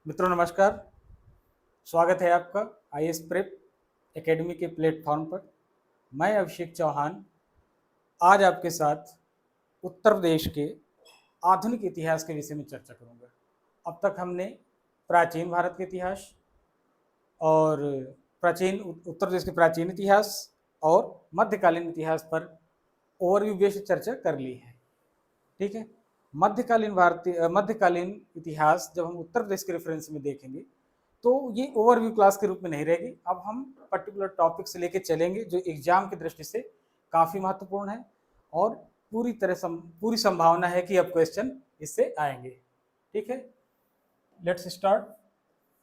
मित्रों नमस्कार। स्वागत है आपका आईएएस प्रेप एकेडमी के प्लेटफॉर्म पर। मैं अभिषेक चौहान आज आपके साथ उत्तर प्रदेश के आधुनिक इतिहास के विषय में चर्चा करूंगा। अब तक हमने प्राचीन भारत के इतिहास और उत्तर प्रदेश के प्राचीन इतिहास और मध्यकालीन इतिहास पर ओवरव्यू बेस्ड चर्चा कर ली है। ठीक है। मध्यकालीन इतिहास जब हम उत्तर प्रदेश के रेफरेंस में देखेंगे तो ये ओवरव्यू क्लास के रूप में नहीं रहेगी। अब हम पर्टिकुलर टॉपिक से लेके चलेंगे जो एग्जाम की दृष्टि से काफ़ी महत्वपूर्ण है और पूरी संभावना है कि अब क्वेश्चन इससे आएंगे। ठीक है, लेट्स स्टार्ट।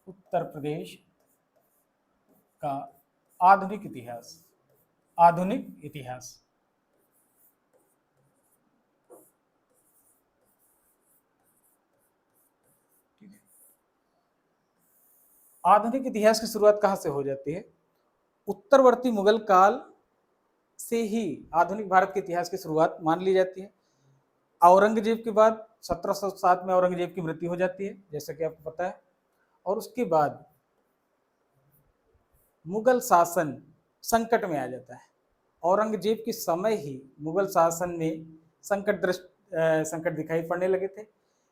उत्तर प्रदेश का आधुनिक इतिहास। आधुनिक इतिहास आधुनिक इतिहास की शुरुआत कहाँ से हो जाती है? उत्तरवर्ती मुगल काल से ही आधुनिक भारत के इतिहास की शुरुआत मान ली जाती है। औरंगजेब के बाद 1707 में औरंगजेब की मृत्यु हो जाती है, जैसा कि आपको पता है। और उसके बाद मुगल शासन संकट में आ जाता है। औरंगजेब के समय ही मुगल शासन में संकट दिखाई पड़ने लगे थे,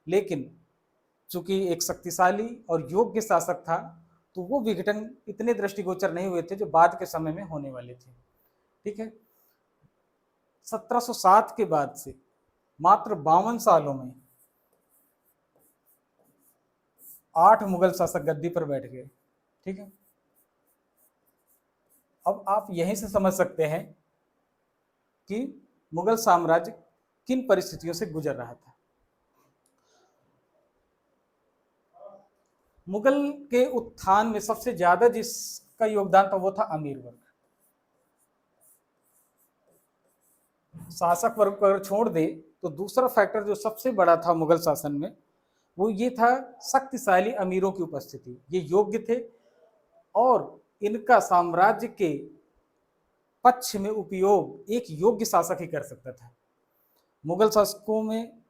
लेकिन चूंकि एक शक्तिशाली और योग्य शासक था तो वो विघटन इतने दृष्टिगोचर नहीं हुए थे जो बाद के समय में होने वाले थे। ठीक है, 1707 के बाद से मात्र 52 सालों में 8 मुगल शासक गद्दी पर बैठ गए। ठीक है, अब आप यहीं से समझ सकते हैं कि मुगल साम्राज्य किन परिस्थितियों से गुजर रहा था। मुगल के उत्थान में सबसे ज्यादा जिसका योगदान था वो था अमीर वर्ग। शासक वर्ग को अगर छोड़ दे तो दूसरा फैक्टर जो सबसे बड़ा था मुगल शासन में वो ये था शक्तिशाली अमीरों की उपस्थिति। ये योग्य थे और इनका साम्राज्य के पक्ष में उपयोग एक योग्य शासक ही कर सकता था। मुगल शासकों में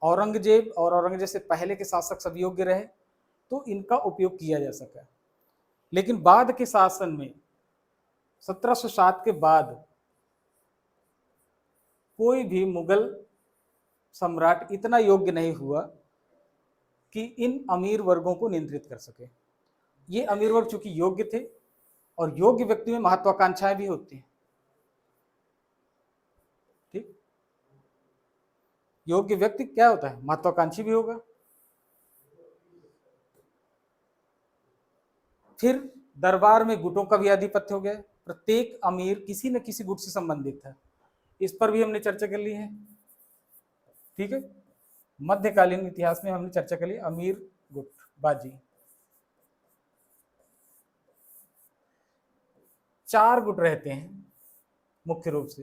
औरंगजेब और औरंगजेब से पहले के शासक सब योग्य रहे तो इनका उपयोग किया जा सका, लेकिन बाद के शासन में 1707 के बाद कोई भी मुगल सम्राट इतना योग्य नहीं हुआ कि इन अमीर वर्गों को नियंत्रित कर सके। ये अमीर वर्ग चूंकि योग्य थे और योग्य व्यक्ति में महत्वाकांक्षाएं भी होती हैं। ठीक, योग्य व्यक्ति क्या होता है? महत्वाकांक्षी भी होगा। फिर दरबार में गुटों का भी आधिपत्य हो गया। प्रत्येक अमीर किसी न किसी गुट से संबंधित था। इस पर भी हमने चर्चा कर ली है। ठीक है, मध्यकालीन इतिहास में हमने चर्चा कर ली अमीर गुट बाजी। 4 गुट रहते हैं मुख्य रूप से।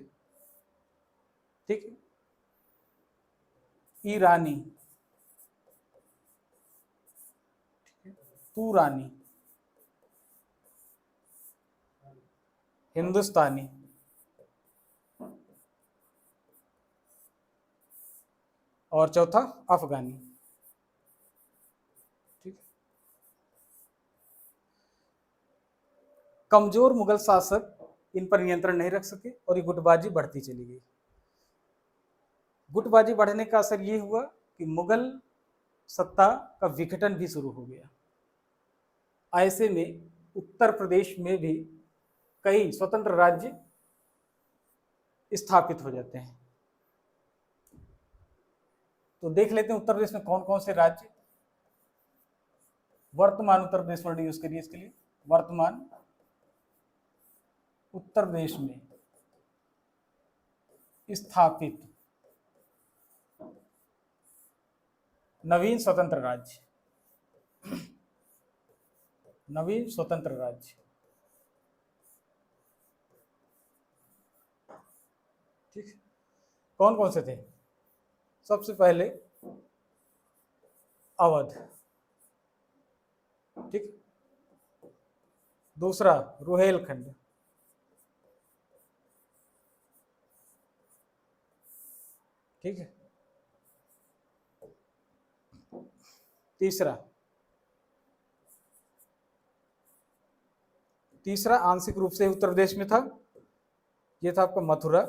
ठीक है, ईरानी, तुरानी, हिंदुस्तानी, और चौथा अफगानी। ठीक, कमजोर मुगल शासक इन पर नियंत्रण नहीं रख सके और ये गुटबाजी बढ़ती चली गई। गुटबाजी बढ़ने का असर ये हुआ कि मुगल सत्ता का विघटन भी शुरू हो गया। ऐसे में उत्तर प्रदेश में भी कई स्वतंत्र राज्य स्थापित हो जाते हैं। तो देख लेते हैं उत्तर प्रदेश में कौन कौन से राज्य वर्तमान उत्तर प्रदेश वर्ड यूज करिए इसके लिए। वर्तमान उत्तर प्रदेश में स्थापित नवीन स्वतंत्र राज्य। नवीन स्वतंत्र राज्य। ठीक, कौन कौन से थे? सबसे पहले अवध। ठीक, दूसरा रुहेलखंड। ठीक है, तीसरा तीसरा आंशिक रूप से उत्तर प्रदेश में था, ये था आपका मथुरा,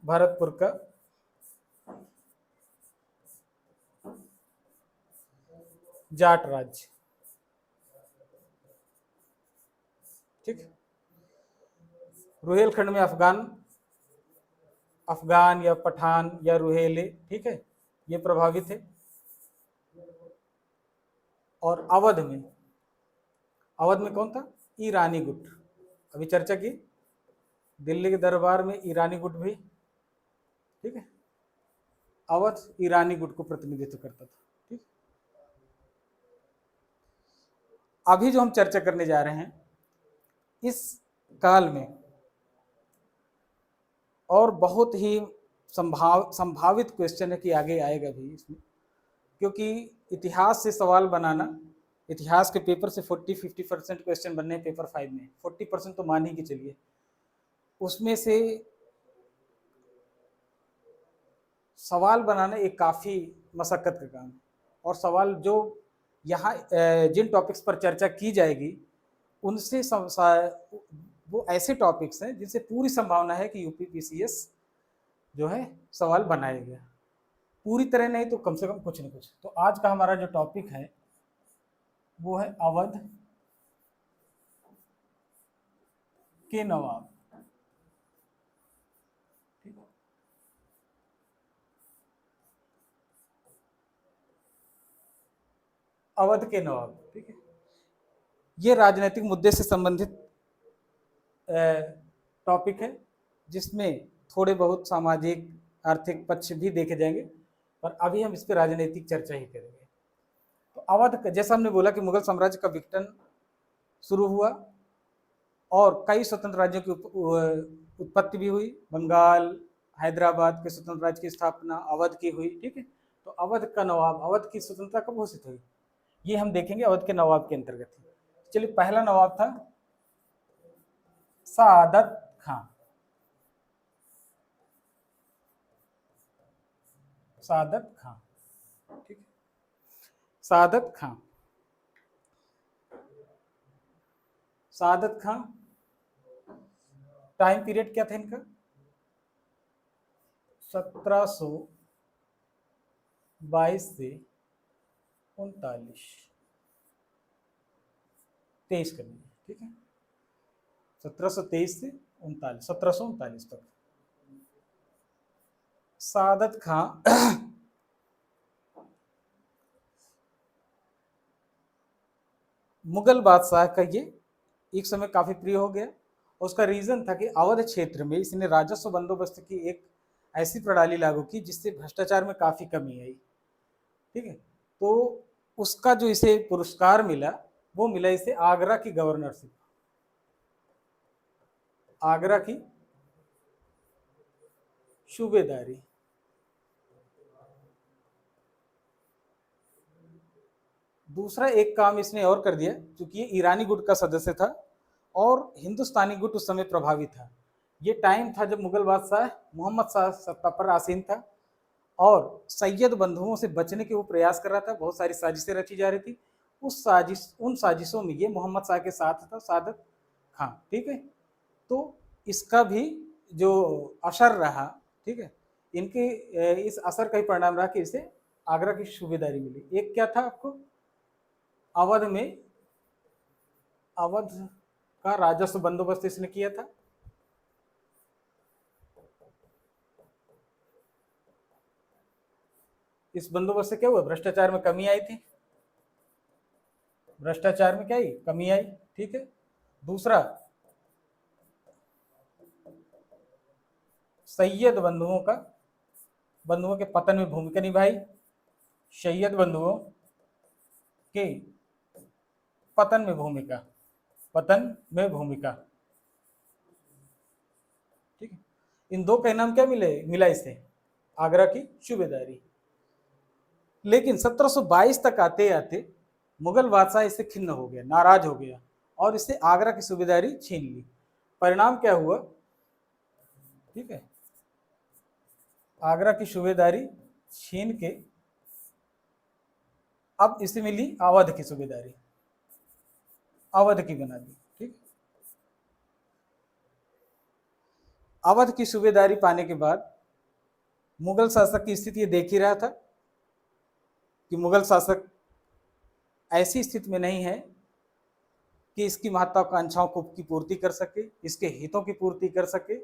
भरतपुर का जाट राज्य। ठीक, रुहेलखंड में अफगान या पठान या रुहेले, ठीक है, ये प्रभावित है। और अवध में कौन था? ईरानी गुट। अभी चर्चा की, दिल्ली के दरबार में ईरानी गुट भी, ठीक है, अवध ईरानी गुट को प्रतिनिधित्व करता था। ठीक, अभी जो हम चर्चा करने जा रहे हैं इस काल में और बहुत ही संभावित क्वेश्चन है कि आगे आएगा भी इसमें, क्योंकि इतिहास से सवाल बनाना, इतिहास के पेपर से 40-50% क्वेश्चन बनने हैं पेपर 5 में, 40% तो मान ही के चलिए, उसमें से सवाल बनाना एक काफ़ी मशक्क़त का काम है। और सवाल जो यहाँ जिन टॉपिक्स पर चर्चा की जाएगी उनसे वो ऐसे टॉपिक्स हैं जिनसे पूरी संभावना है कि यूपी पीसीएस जो है सवाल बनाएगा, पूरी तरह नहीं तो कम से कम कुछ न कुछ। तो आज का हमारा जो टॉपिक है वो है अवध के नवाब। अवध के नवाब, ठीक है, ये राजनीतिक मुद्दे से संबंधित टॉपिक है जिसमें थोड़े बहुत सामाजिक आर्थिक पक्ष भी देखे जाएंगे, पर अभी हम इस पर राजनीतिक चर्चा ही करेंगे। तो अवध, जैसा हमने बोला कि मुगल साम्राज्य का विघटन शुरू हुआ और कई स्वतंत्र राज्यों की उत्पत्ति भी हुई। बंगाल, हैदराबाद के स्वतंत्र राज्य की स्थापना अवध की हुई। ठीक है, तो अवध का नवाब, अवध की स्वतंत्रता कब घोषित हुई ये हम देखेंगे अवध के नवाब के अंतर्गत। चलिए, पहला नवाब था सादत खां। सादत खां, ठीक है, सादत खां। सादत खां, टाइम पीरियड क्या था इनका? 1722 से 39, 23 करनी है। ठीक है, 1723 से 39, 1739 तक। सादत खां मुगल बादशाह का ये एक समय काफी प्रिय हो गया। उसका रीजन था कि अवध क्षेत्र में इसने राजस्व बंदोबस्त की एक ऐसी प्रणाली लागू की जिससे भ्रष्टाचार में काफी कमी आई। ठीक है, तो उसका जो इसे पुरस्कार मिला वो मिला इसे आगरा की गवर्नरशिप। आगरा की सूबेदारी। दूसरा एक काम इसने और कर दिया, क्योंकि ये ईरानी गुट का सदस्य था और हिंदुस्तानी गुट उस समय प्रभावित था। ये टाइम था जब मुगल बादशाह मोहम्मद शाह सत्ता पर आसीन था और सैयद बंधुओं से बचने के वो प्रयास कर रहा था। बहुत सारी साजिशें रची जा रही थी। उन साजिशों में ये मोहम्मद शाह के साथ था सादत खां। ठीक है, तो इसका भी जो असर रहा, ठीक है, इनके इस असर का ही परिणाम रहा कि इसे आगरा की सूबेदारी मिली। एक क्या था आपको, अवध का राजस्व बंदोबस्त इसने किया था। इस बंदोबस्त से क्या हुआ? भ्रष्टाचार में कमी आई थी। भ्रष्टाचार में क्या आई? कमी आई। ठीक है, दूसरा, सैयद बंधुओं के पतन में भूमिका निभाई। सैयद बंधुओं के पतन में भूमिका। ठीक है, इन दो का नाम क्या मिला इसे? आगरा की सूबेदारी। लेकिन 1722 तक आते आते मुगल बादशाह इससे खिन्न हो गया, नाराज हो गया और इससे आगरा की सूबेदारी छीन ली। परिणाम क्या हुआ? ठीक है, आगरा की सूबेदारी छीन के अब इसे मिली अवध की सूबेदारी, अवध की बना दी। ठीक, अवध की सूबेदारी पाने के बाद मुगल शासक की स्थिति ये देख ही रहा था कि मुगल शासक ऐसी स्थिति में नहीं है कि इसकी महत्वाकांक्षाओं को की पूर्ति कर सके, इसके हितों की पूर्ति कर सके,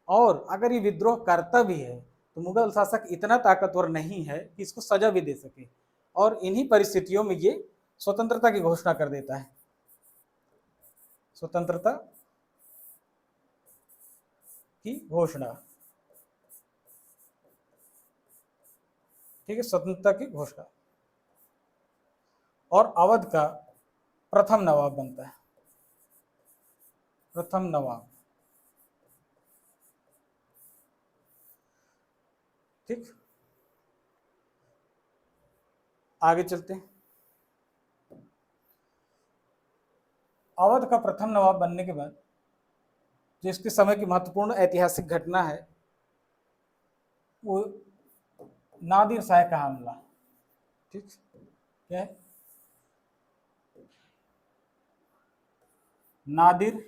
और अगर ये विद्रोह करता भी है तो मुगल शासक इतना ताकतवर नहीं है कि इसको सजा भी दे सके। और इन्हीं परिस्थितियों में ये स्वतंत्रता की घोषणा कर देता है, स्वतंत्रता की घोषणा। ठीक है, स्वतंत्रता की घोषणा, और अवध का प्रथम नवाब बनता है, प्रथम नवाब। ठीक, आगे चलते हैं। अवध का प्रथम नवाब बनने के बाद जो इसके समय की महत्वपूर्ण ऐतिहासिक घटना है वो नादिर शाह का हमला। ठीक, क्या है? नादिर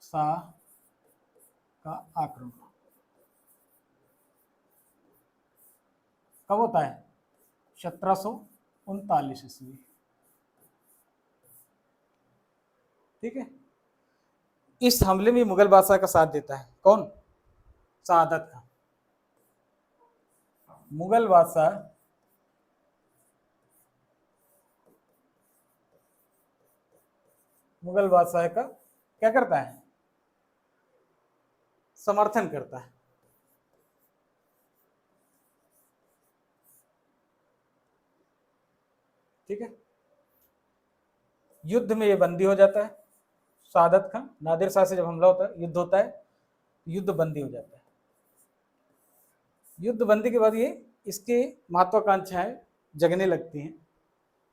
शाह का आक्रमण कब होता है? 1739 ईस्वी। ठीक है, इस हमले में मुगल बादशाह का साथ देता है कौन? सादत खान। मुगल बादशाह का क्या करता है? समर्थन करता है। ठीक है, युद्ध में ये बंदी हो जाता है। सादत खान नादिर शाह से जब हमला होता है, युद्ध होता है, युद्ध बंदी हो जाता है। युद्ध बंदी के बाद ये इसके महत्वाकांक्षाएं जगने लगती हैं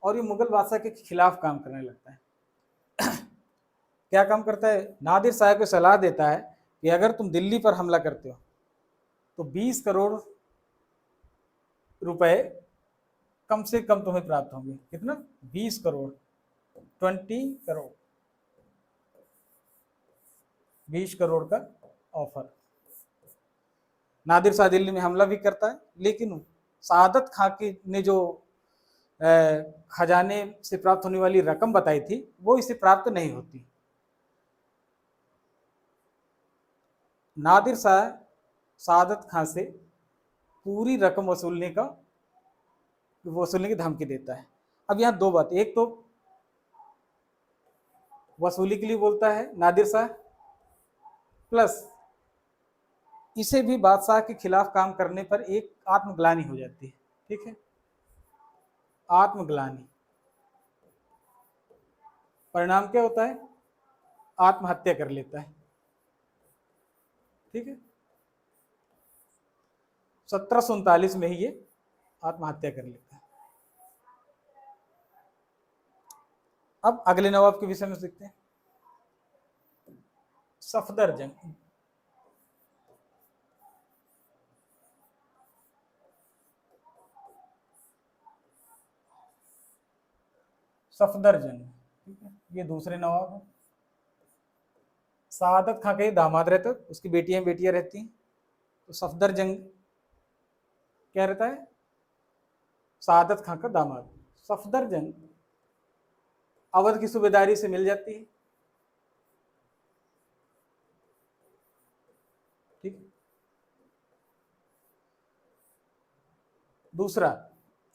और ये मुगल बादशाह के खिलाफ काम करने लगता है। क्या काम करता है? नादिर शाह को सलाह देता है कि अगर तुम दिल्ली पर हमला करते हो तो 20 करोड़ रुपए कम से कम तुम्हें प्राप्त होंगे। कितना? 20 करोड़, 20 करोड़, 20 करोड़ का ऑफर। नादिर शाह दिल्ली में हमला भी करता है, लेकिन सादत खां की ने जो खजाने से प्राप्त होने वाली रकम बताई थी वो इसे प्राप्त नहीं होती। नादिर शाह सादत खां से पूरी रकम वसूलने की धमकी देता है। अब यहाँ दो बात, एक तो वसूली के लिए बोलता है नादिर शाह, प्लस इसे भी बादशाह के खिलाफ काम करने पर एक आत्मग्लानि हो जाती है। ठीक है, आत्मग्लानि, परिणाम क्या होता है? आत्महत्या कर लेता है। ठीक है, 1739 में ही ये आत्महत्या कर लेता है। अब अगले नवाब के विषय में सीखते हैं। सफदरजंग। सफदरजंग, ठीक है, ये दूसरे नवाब है। सादत खां के दामाद रहता, उसकी बेटियां रहती हैं। तो सफदरजंग क्या रहता है? सादत खां का दामाद। सफदरजंग अवध की सूबेदारी से मिल जाती है। ठीक, दूसरा,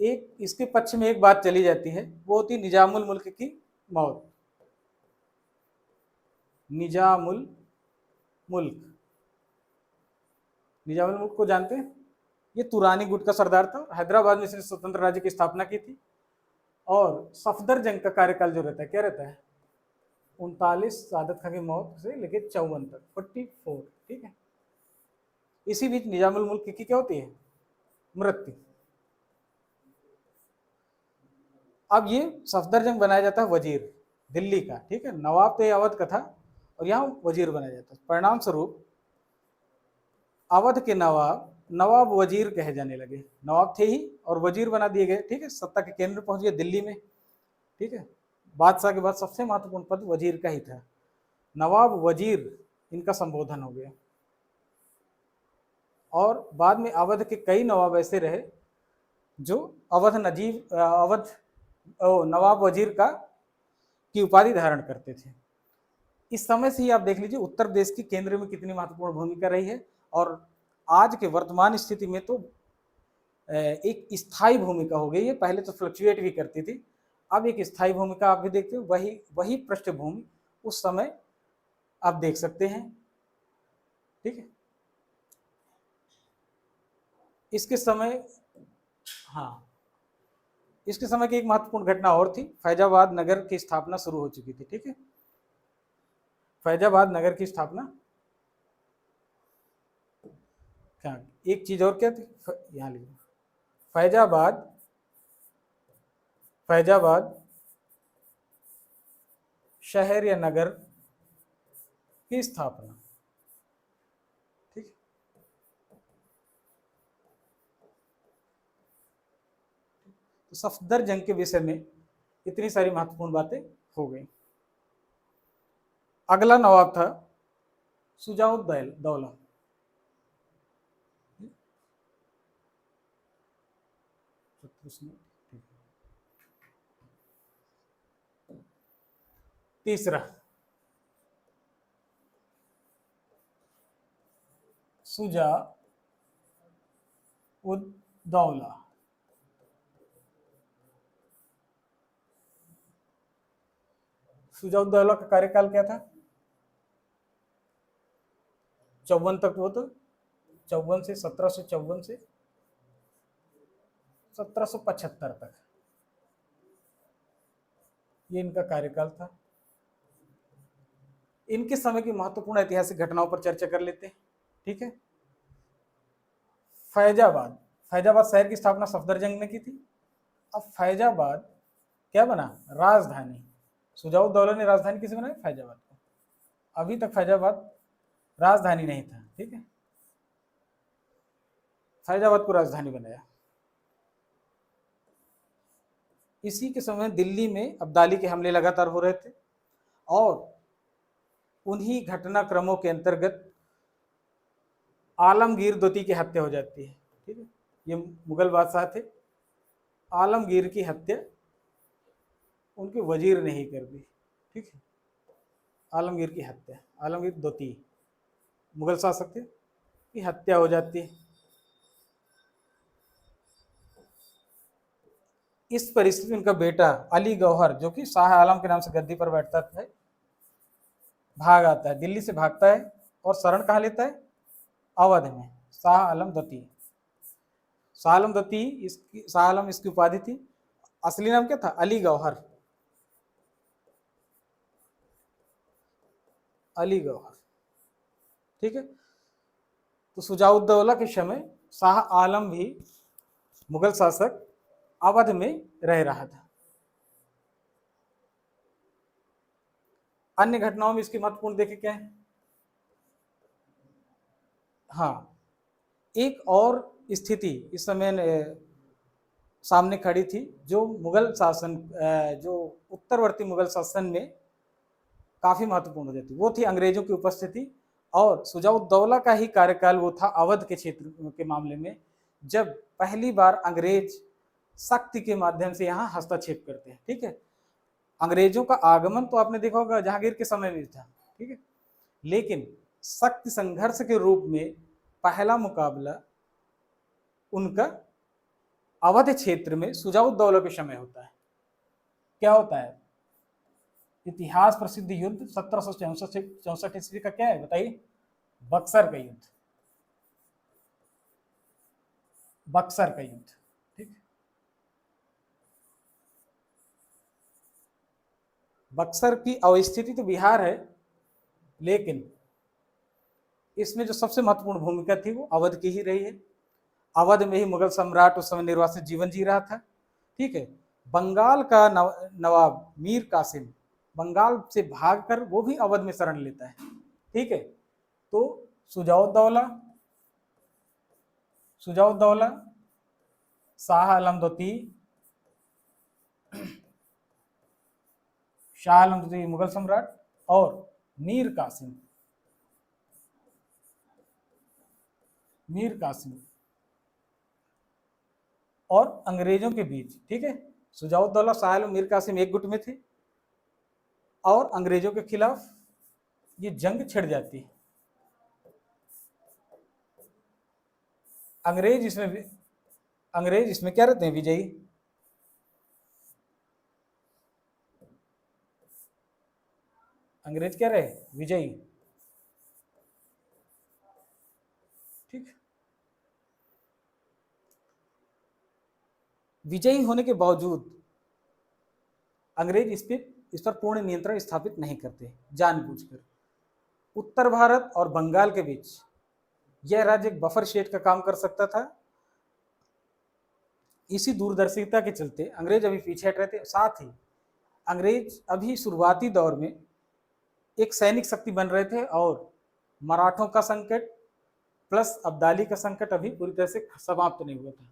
एक इसके पक्ष में एक बात चली जाती है, वो होती निजामुल मुल्क की मौत। निजामुल मुल्क, निजामुल मुल्क को जानते हैं? ये तुरानी गुट का सरदार था, हैदराबाद में इसने स्वतंत्र राज्य की स्थापना की थी। और सफदरजंग का कार्यकाल जो रहता है, क्या रहता है? 39 सादत खां की मौत से लेकर 54 तक, 44। ठीक है, इसी बीच निजामुल मुल्क की क्या होती है? मृत्यु। अब ये सफदरजंग बनाया जाता है वजीर दिल्ली का। ठीक है, नवाब तो ये अवध का था और यहाँ वजीर बनाया जाता है। परिणाम स्वरूप अवध के नवाब नवाब वजीर कहे जाने लगे। नवाब थे ही और वजीर बना दिए गए, ठीक है, सत्ता के केंद्र पहुंच गए दिल्ली में, ठीक है। बादशाह के बाद सबसे महत्वपूर्ण पद वजीर का ही था। नवाब वजीर इनका संबोधन हो गया। और बाद में अवध के कई नवाब ऐसे रहे जो अवध नवाब वजीर का की उपाधि धारण करते थे। इस समय से ही आप देख लीजिए उत्तर देश की केंद्र में कितनी महत्वपूर्ण भूमिका रही है। और आज के वर्तमान स्थिति में तो एक स्थायी भूमिका हो गई है। पहले तो फ्लक्चुएट भी करती थी, अब एक स्थायी भूमिका आप भी देखते हो। वही पृष्ठभूमि उस समय आप देख सकते हैं, ठीक है। इसके समय, हाँ, इसके समय की एक महत्वपूर्ण घटना और थी। फैजाबाद नगर की स्थापना शुरू हो चुकी थी, ठीक है। फैजाबाद नगर की स्थापना, क्या एक चीज और क्या थी, यहाँ लिखो, फैजाबाद शहर या नगर की स्थापना, ठीक। तो सफदर जंग के विषय में इतनी सारी महत्वपूर्ण बातें हो गई। अगला नवाब था शुजाउद्दौला। तीसरा शुजाउद्दौला। शुजाउद्दौला का कार्यकाल क्या था? 54 तक, वो तो 54 से 1754 से 1775 तक ये इनका कार्यकाल था। इनके समय की महत्वपूर्ण ऐतिहासिक घटनाओं पर चर्चा कर लेते हैं, ठीक है। फैजाबाद शहर की स्थापना सफदरजंग ने की थी। अब फैजाबाद क्या बना? राजधानी। शुजाउद्दौला ने राजधानी किसे बनाई? फैजाबाद को। अभी तक फैजाबाद राजधानी नहीं था, ठीक है। फैजाबाद को राजधानी बनाया। इसी के समय दिल्ली में अब्दाली के हमले लगातार हो रहे थे और उन्हीं घटनाक्रमों के अंतर्गत आलमगीर द्वितीय की हत्या हो जाती है, ठीक है। ये मुगल बादशाह थे। आलमगीर की हत्या उनके वजीर ने ही कर दी, ठीक है। आलमगीर की हत्या, आलमगीर द्वितीय मुगल शासक थे, की हत्या हो जाती है। इस परिस्थिति में उनका बेटा अली गौहर, जो कि शाह आलम के नाम से गद्दी पर बैठता है, भाग आता है, दिल्ली से भागता है और शरण कहाँ लेता है? अवध में। शाह आलम द्वितीय, शाह आलम द्वितीय, शाह आलम इसकी उपाधि थी। असली नाम क्या था? अली गौहर, अली गौहर, ठीक है। तो शुजाउद्दौला के समय शाह आलम भी मुगल शासक अवध में रह रहा था। अन्य घटनाओं में इसकी महत्वपूर्ण देखे क्या है? हाँ, एक और स्थिति इस समय सामने खड़ी थी जो मुगल शासन, जो उत्तरवर्ती मुगल शासन में काफी महत्वपूर्ण हो जाती, वो थी अंग्रेजों की उपस्थिति। और शुजाउद्दौला का ही कार्यकाल वो था अवध के क्षेत्र के मामले में, जब पहली बार अंग्रेज शक्ति के माध्यम से यहाँ हस्तक्षेप करते हैं, ठीक है। अंग्रेजों का आगमन तो आपने देखा होगा जहांगीर के समय में था, ठीक है, लेकिन शक्ति संघर्ष के रूप में पहला मुकाबला उनका अवध क्षेत्र में शुजाउद्दौला के समय होता है। क्या होता है? इतिहास प्रसिद्ध युद्ध 1764 ईस्वी का क्या है बताइए? बक्सर का युद्ध, बक्सर का युद्ध, ठीक। बक्सर की अवस्थिति तो बिहार है, लेकिन इसमें जो सबसे महत्वपूर्ण भूमिका थी वो अवध की ही रही है। अवध में ही मुगल सम्राट उस समय निर्वासित जीवन जी रहा था, ठीक है। बंगाल का नवाब मीर कासिम बंगाल से भागकर वो भी अवध में शरण लेता है, ठीक है। तो शुजाउद्दौला सुजाउद्दौला, शाह आलम द्वितीय, शाह आलम द्वितीय मुगल सम्राट, और मीर कासिम, मीर कासिम और अंग्रेजों के बीच, ठीक है। सुजाउद्दौला, शाह आलम, मीर कासिम एक गुट में थे और अंग्रेजों के खिलाफ ये जंग छिड़ जाती है। अंग्रेज इसमें क्या रहते हैं, विजयी। अंग्रेज क्या रहे, विजयी, ठीक। विजयी होने के बावजूद अंग्रेज इस पर पूर्ण नियंत्रण स्थापित नहीं करते, जानबूझकर। उत्तर भारत और बंगाल के बीच यह राज्य एक बफर स्टेट का काम कर सकता था। इसी दूरदर्शिता के चलते अंग्रेज अभी पीछे हट रहे थे। साथ ही अंग्रेज अभी शुरुआती दौर में एक सैनिक शक्ति बन रहे थे और मराठों का संकट प्लस अब्दाली का संकट अभी पूरी तरह से समाप्त नहीं हुआ था।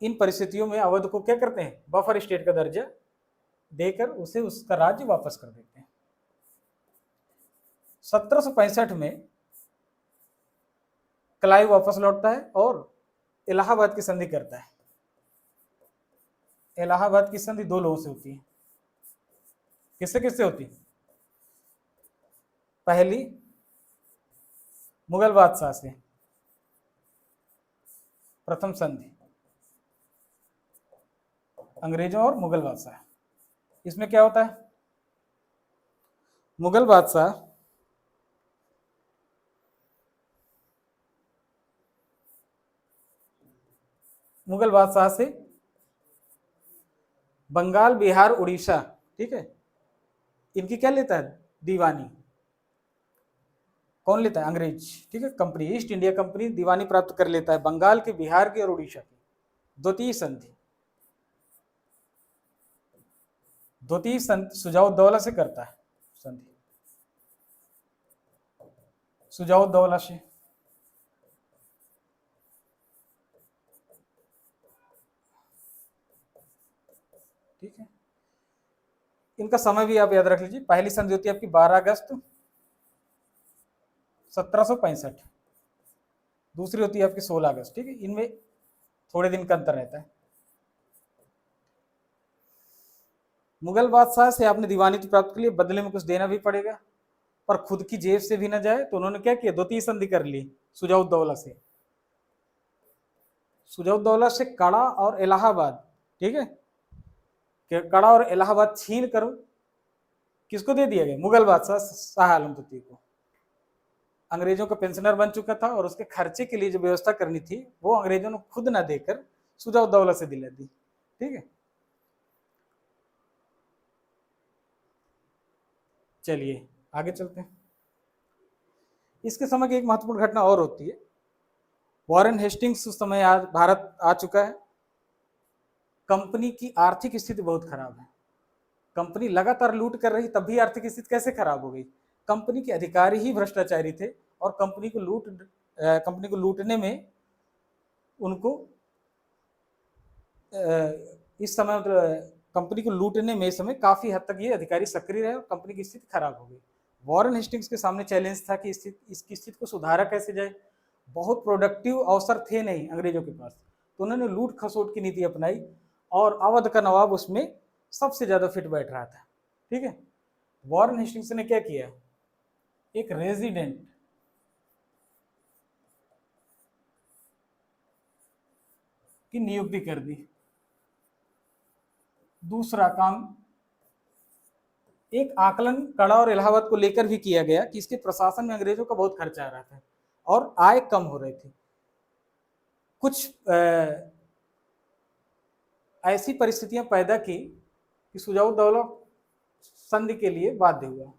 इन परिस्थितियों में अवध को क्या करते हैं, बफर स्टेट का दर्जा देकर उसे उसका राज्य वापस कर देते हैं। 1765 में क्लाइव वापस लौटता है और इलाहाबाद की संधि करता है। इलाहाबाद की संधि दो लोगों से होती है। किससे किससे होती है? पहली मुगल बादशाह से, प्रथम संधि अंग्रेजों और मुगल बादशाह। इसमें क्या होता है, मुगल बादशाह से बंगाल, बिहार, उड़ीसा, ठीक है, इनकी क्या लेता है, दीवानी। कौन लेता है, अंग्रेज, ठीक है। कंपनी, ईस्ट इंडिया कंपनी दीवानी प्राप्त कर लेता है बंगाल के, बिहार के और उड़ीसा की। द्वितीय संधि सुजाउद्दौला से करता है संधि, सुजाउद्दौला से। ठीक है, इनका समय भी आप याद रख लीजिए। पहली संधि होती है आपकी 12 अगस्त 1765, दूसरी होती है आपकी 16 अगस्त, ठीक है। इनमें थोड़े दिन का अंतर रहता है। मुगल बादशाह से आपने दीवानी तो प्राप्त कर लिया, बदले में कुछ देना भी पड़ेगा, पर खुद की जेब से भी ना जाए, तो उन्होंने क्या किया, द्वितीय संधि कर ली सुजाउद्दौला से। सुजाउद्दौला से कड़ा और इलाहाबाद, ठीक है, कड़ा और इलाहाबाद छीन कर किसको दे दिया गया, मुगल बादशाह शाह आलम द्वितीय को। अंग्रेजों का पेंशनर बन चुका था और उसके खर्चे के लिए जो व्यवस्था करनी थी वो अंग्रेजों ने खुद ना देकर सुजाउद्दौला से दिला दी, ठीक है। चलिए आगे चलते हैं। इसके समय की एक महत्वपूर्ण घटना और होती है। वॉरेन हेस्टिंग्स उस समय भारत आ चुका है। कंपनी की आर्थिक स्थिति बहुत खराब है। कंपनी लगातार लूट कर रही, तब भी आर्थिक स्थिति कैसे खराब हो गई, कंपनी के अधिकारी ही भ्रष्टाचारी थे और कंपनी को लूटने में उनको इस समय कंपनी को लूटने में इस समय काफी हद तक ये अधिकारी सक्रिय रहे और कंपनी की स्थिति खराब हो गई। वॉरेन हेस्टिंग्स के सामने चैलेंज था कि इसकी स्थिति को सुधारा कैसे जाए। बहुत प्रोडक्टिव अवसर थे नहीं अंग्रेजों के पास, तो उन्होंने लूट खसोट की नीति अपनाई और अवध का नवाब उसमें सबसे ज्यादा फिट बैठ रहा था, ठीक है। वॉरेन हेस्टिंग्स ने क्या किया, एक रेजिडेंट की नियुक्ति कर दी। दूसरा काम, एक आकलन कड़ा और इलाहाबाद को लेकर भी किया गया कि इसके प्रशासन में अंग्रेजों का बहुत खर्चा आ रहा था और आय कम हो रही थी। कुछ ऐसी परिस्थितियां पैदा की कि सुजाउद्दौला संधि के लिए बाध्य हुआ।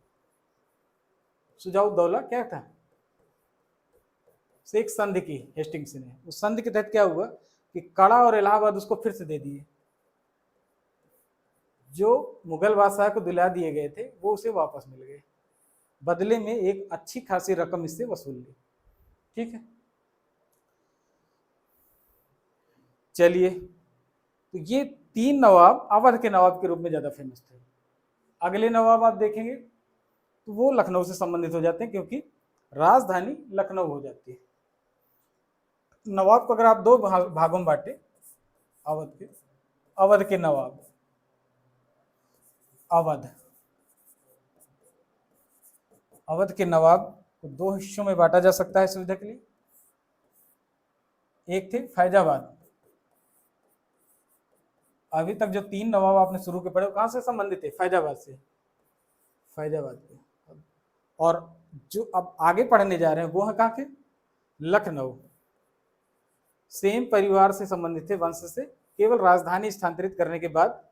सुजाउद्दौला क्या था, से एक संधि की हेस्टिंग्स ने। उस संधि के तहत क्या हुआ कि कड़ा और इलाहाबाद उसको फिर से दे दिए। जो मुगल बादशाह को दिला दिए गए थे वो उसे वापस मिल गए, बदले में एक अच्छी खासी रकम इससे वसूल ली, ठीक है। चलिए, तो ये 3 नवाब अवध के नवाब के रूप में ज़्यादा फेमस थे। अगले नवाब आप देखेंगे तो वो लखनऊ से संबंधित हो जाते हैं, क्योंकि राजधानी लखनऊ हो जाती है। नवाब को अगर आप 2 भागों में बांटे, अवध के नवाब, अवध के नवाब को 2 हिस्सों में बांटा जा सकता है सुविधा के लिए। एक थे फैजाबाद। अभी तक जो 3 नवाब आपने शुरू के पढ़े कहां से संबंधित थे? फैजाबाद से, फैजाबाद के। और जो अब आगे पढ़ने जा रहे हैं वो है कहां के? लखनऊ। सेम परिवार से संबंधित थे, वंश से, केवल राजधानी स्थानांतरित करने के बाद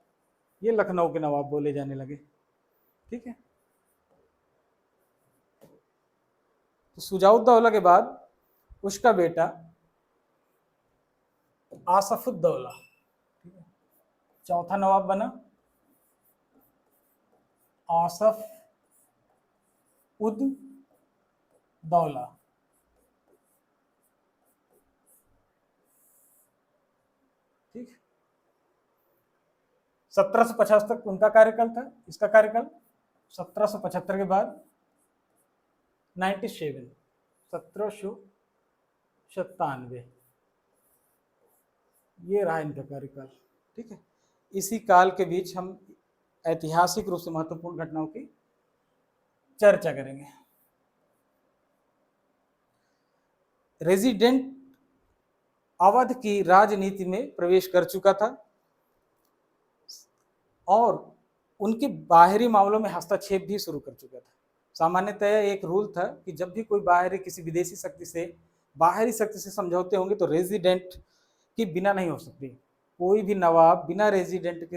ये लखनऊ के नवाब बोले जाने लगे। ठीक है, तो शुजाउद्दौला के बाद उसका बेटा आसफुद्दौला चौथा नवाब बना। आसफ उद दौला। ठीक, 1750 तक उनका कार्यकाल था। इसका कार्यकाल 1775 के बाद 1797 ये रहा इनका कार्यकाल। ठीक है, इसी काल के बीच हम ऐतिहासिक रूप से महत्वपूर्ण घटनाओं की चर्चा करेंगे। रेजिडेंट अवध की राजनीति में प्रवेश कर चुका था और उनके बाहरी मामलों में हस्तक्षेप भी शुरू कर चुका था। सामान्यतः एक रूल था कि जब भी कोई बाहरी किसी विदेशी शक्ति से, बाहरी शक्ति से समझौते होंगे तो रेजिडेंट के बिना नहीं हो सकती। कोई भी नवाब बिना रेजिडेंट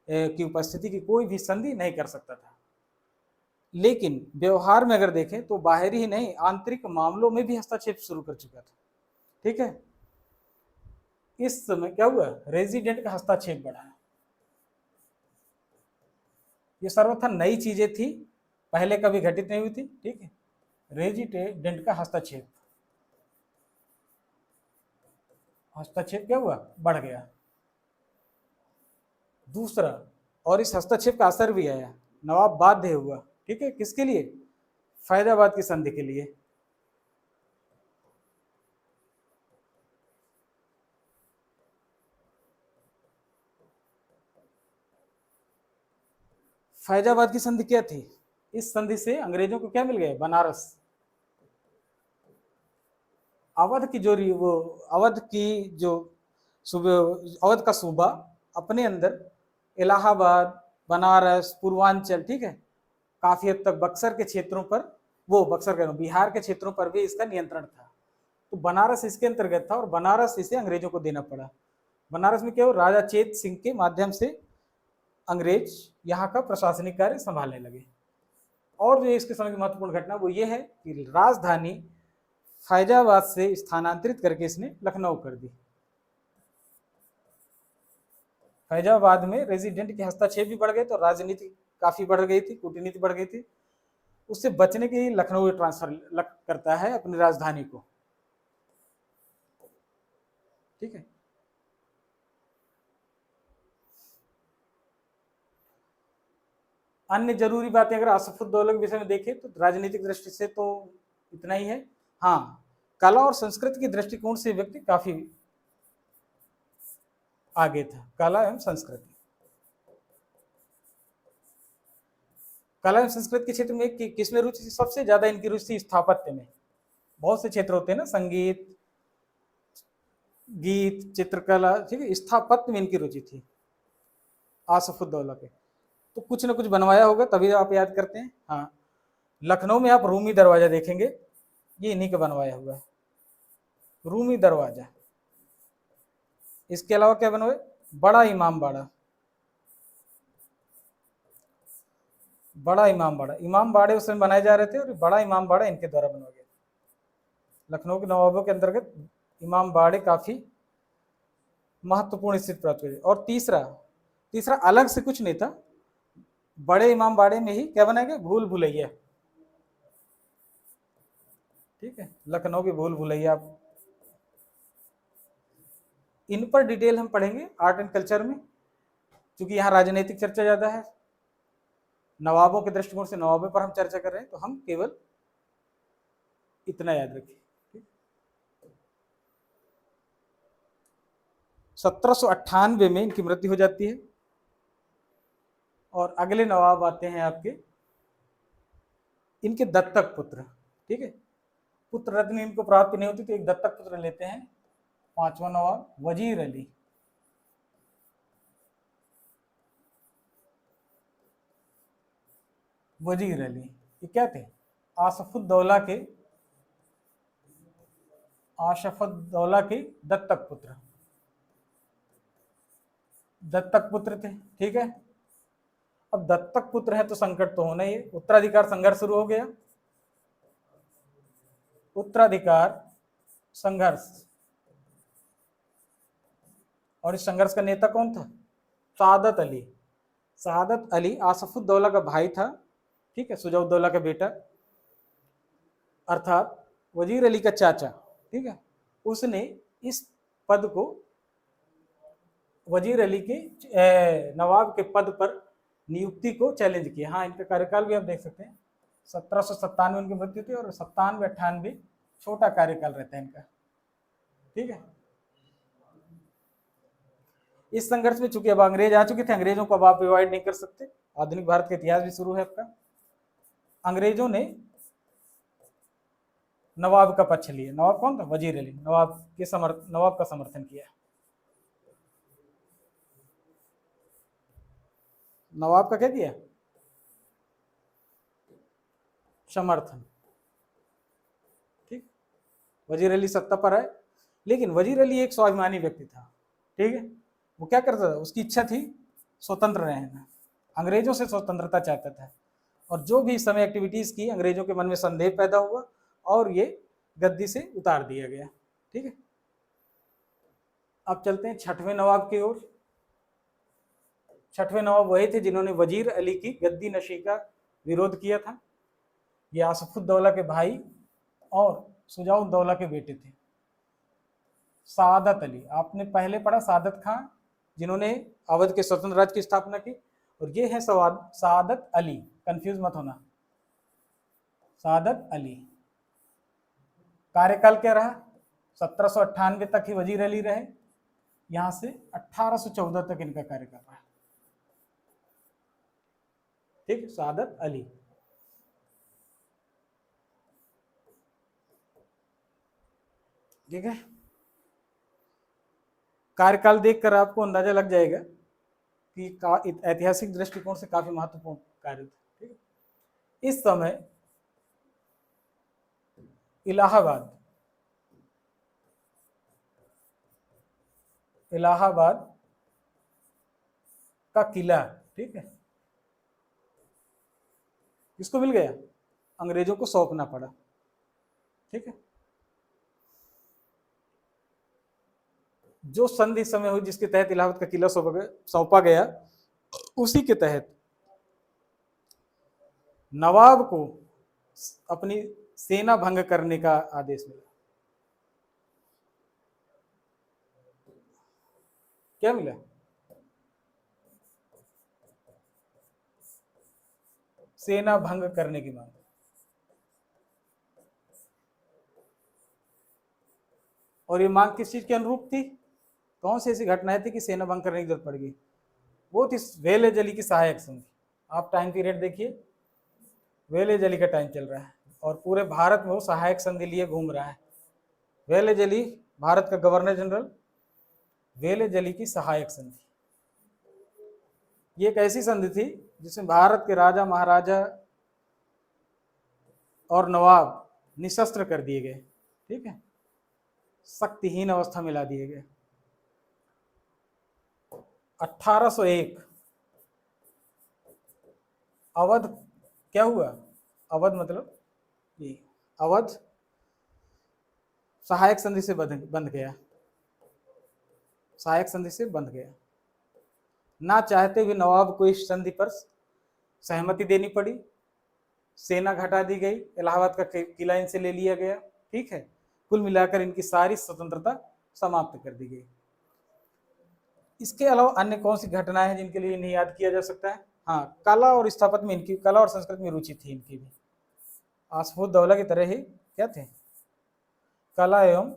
की उपस्थिति की कोई भी संधि नहीं कर सकता था। लेकिन व्यवहार में अगर देखें तो बाहरी ही नहीं, आंतरिक मामलों में भी हस्तक्षेप शुरू कर चुका था। ठीक है, इस समय क्या हुआ? रेजिडेंट का हस्तक्षेप बढ़ा। ये सर्वथा नई चीजें थी, पहले कभी घटित नहीं हुई थी। ठीक है, रेजिडेंट का हस्तक्षेप क्या हुआ? बढ़ गया। दूसरा, और इस हस्तक्षेप का असर भी आया, नवाब बाध्य हुआ। ठीक है, किसके लिए? फैजाबाद की संधि के लिए। फैजाबाद की संधि क्या थी? इस संधि से अंग्रेजों को क्या मिल गया? बनारस। अवध की जो अवध का सूबा अपने अंदर इलाहाबाद, बनारस, पूर्वांचल, ठीक है, काफी हद तक बक्सर के क्षेत्रों पर, वो बक्सर कह रहा हूं, बिहार के क्षेत्रों पर भी इसका नियंत्रण था। तो बनारस इसके अंतर्गत था और बनारस इसे अंग्रेजों को देना पड़ा। बनारस में क्या हो, राजा चेत सिंह के माध्यम से अंग्रेज यहाँ का प्रशासनिक कार्य संभालने लगे। और जो इसके समय की महत्वपूर्ण घटना वो ये है कि राजधानी फैजाबाद से स्थानांतरित करके इसने लखनऊ कर दी। फैजाबाद में रेजिडेंट के हस्तक्षेप भी बढ़ गए तो राजनीति काफी बढ़ गई थी, कूटनीति बढ़ गई थी। उससे बचने के लिए लखनऊ ट्रांसफर करता है अपनी राजधानी को। ठीक है, अन्य जरूरी बातें अगर आसफुद्दौला के विषय में देखें तो राजनीतिक दृष्टि से तो इतना ही है। हाँ, कला और संस्कृति की दृष्टिकोण से व्यक्ति काफी आगे था। कला एवं संस्कृति, कला एवं संस्कृति के क्षेत्र में किसमें रुचि थी? सबसे ज्यादा इनकी रुचि स्थापत्य में। बहुत से क्षेत्र होते हैं ना, संगीत, गीत, चित्रकला, ठीक है, स्थापत्य में इनकी रुचि थी आसफुद्दौला के। तो कुछ ना कुछ बनवाया होगा तभी आप याद करते हैं। हाँ, लखनऊ में आप रूमी दरवाजा देखेंगे, ये इन्हीं का बनवाया हुआ है, रूमी दरवाजा। इसके अलावा क्या बनवाए? बड़ा इमामबाड़ा, बड़ा इमामबाड़ा, इमामबाड़े उस समय बनाए जा रहे थे और बड़ा इमामबाड़ा इनके द्वारा बनवाया गया। लखनऊ के नवाबों के अंतर्गत इमामबाड़े काफी महत्वपूर्ण स्थिति प्राप्त हुई। और तीसरा अलग से कुछ नहीं था, बड़े इमामबाड़े में ही क्या बनाया गया? भूल भुलैया। ठीक है, लखनऊ की भूल भुलैया। इन पर डिटेल हम पढ़ेंगे आर्ट एंड कल्चर में, क्योंकि यहाँ राजनीतिक चर्चा ज़्यादा है, नवाबों के दृष्टिकोण से नवाबों पर हम चर्चा कर रहे हैं, तो हम केवल इतना याद रखिए। 1798 में इनकी मृत्यु हो जाती है और अगले नवाब आते हैं आपके इनके दत्तक पुत्र। ठीक है, पुत्र रत्न इनको प्राप्ति नहीं होती तो एक दत्तक पुत्र लेते हैं, 5वां नवाब वजीर अली। वजीर अली ये क्या थे? आसफुद्दौला के दत्तक पुत्र, दत्तक पुत्र थे। ठीक है, अब दत्तक पुत्र है तो संकट तो होना ही है, उत्तराधिकार संघर्ष शुरू हो गया। उत्तराधिकार संघर्ष, और इस संघर्ष का नेता कौन था? सआदत अली। सआदत अली आसफुद्दौला का भाई था, ठीक है, सुजाउद्दौला का बेटा, अर्थात वजीर अली का चाचा। ठीक है, उसने इस पद को, वजीर अली के नवाब के पद पर नियुक्ति को चैलेंज किया। हाँ, इनका कार्यकाल भी आप देख सकते हैं, 1797 उनकी मृत्यु थी और 97-98 छोटा कार्यकाल रहता है इनका। ठीक है, इस संघर्ष में चूंकि अब अंग्रेज आ चुके थे, अंग्रेजों को अब आप अवॉइड नहीं कर सकते, आधुनिक भारत का इतिहास भी शुरू है आपका। अंग्रेजों ने नवाब का पक्ष लिया। नवाब कौन था? वजीर अली। नवाब का समर्थन किया। नवाब का क्या किया? समर्थन। ठीक, वजीर अली सत्ता पर आए, लेकिन वजीर अली एक स्वाभिमानी व्यक्ति था। ठीक है, वो क्या करता था, उसकी इच्छा थी स्वतंत्र रहना, अंग्रेजों से स्वतंत्रता चाहता था, और जो भी इस समय एक्टिविटीज की, अंग्रेजों के मन में संदेह पैदा हुआ और ये गद्दी से उतार दिया गया। ठीक है, अब चलते हैं 6वें नवाब की ओर। 6वें नवाब वही थे जिन्होंने वजीर अली की गद्दी नशी का विरोध किया था। ये आसफुद्दौला के भाई और सुजाउद्दौला के बेटे थे। सआदत अली, आपने पहले पढ़ा सआदत खान, जिन्होंने अवध के स्वतंत्र राज्य की स्थापना की, और ये है सआदत अली, कंफ्यूज मत होना। सआदत अली कार्यकाल क्या रहा? 1798 तक ही वजीर अली रहे, यहां से 1814 तक इनका कार्यकाल रहा। ठीक, सआदत अली। ठीक है, कार्यकाल देखकर आपको अंदाजा लग जाएगा कि ऐतिहासिक दृष्टिकोण से काफी महत्वपूर्ण कार्य था। ठीक है, इस समय इलाहाबाद का किला, ठीक है, किसको मिल गया? अंग्रेजों को सौंपना पड़ा। ठीक है, जो संधि समय हुई जिसके तहत इलाहाबाद का किला सौंपा गया, उसी के तहत नवाब को अपनी सेना भंग करने का आदेश मिला। क्या मिला? सेना भंग करने की मांग। और ये मांग किस चीज के अनुरूप थी? कौन सी ऐसी घटनाएं थी कि सेना भंग करने की जरूरत पड़ गई? वो थी वेलेज अली की सहायक संधि। आप टाइम पीरियड देखिए, वेलेज अली का टाइम चल रहा है और पूरे भारत में वो सहायक संधि लिए घूम रहा है। वेलेज अली भारत का गवर्नर जनरल, वेलेज अली की सहायक संधि, ये एक ऐसी संधि थी जिसमें भारत के राजा महाराजा और नवाब निशस्त्र कर दिए गए। ठीक है, शक्तिहीन अवस्था में ला दिए गए। 1801 अवध क्या हुआ? अवध मतलब ये अवध सहायक संधि से बंध गया, सहायक संधि से बंध गया। ना चाहते हुए नवाब को इस संधि पर सहमति देनी पड़ी, सेना घटा दी गई, इलाहाबाद का किला इनसे ले लिया गया। ठीक है, कुल मिलाकर इनकी सारी स्वतंत्रता समाप्त कर दी गई। इसके अलावा अन्य कौन सी घटनाएं हैं जिनके लिए इन्हें याद किया जा सकता है? हाँ, कला और स्थापत्य में इनकी, कला और संस्कृति में रुचि थी इनकी भी। आसफुद्दौला की तरह ही क्या थे? कला एवं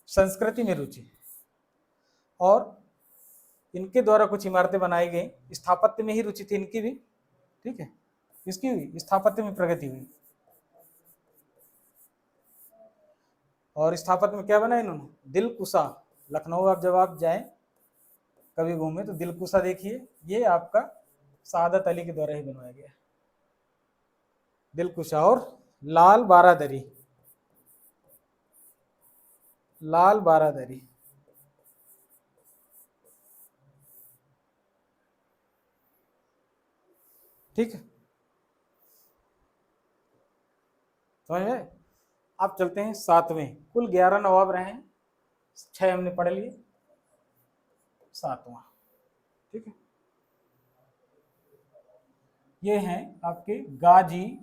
संस्कृति में रुचि। और इनके द्वारा कुछ इमारतें बनाई गई, स्थापत्य में ही रुचि थी इनकी भी, ठीक है, इसकी हुई स्थापत्य में प्रगति हुई। और स्थापत्य में क्या बना इन्होंने? दिलकुशा। लखनऊ आप जब आप जाएं कभी घूमे तो दिलकुशा देखिए, ये आपका सादत अली के द्वारा ही बनवाया गया दिलकुशा। और लाल बारादरी, लाल बारादरी, ठीक है, समझ में। आप चलते हैं 7वें। कुल 11 नवाब रहे हैं, 6 हमने पढ़ लिए, 7वां, ठीक है। ये हैं आपके गाजी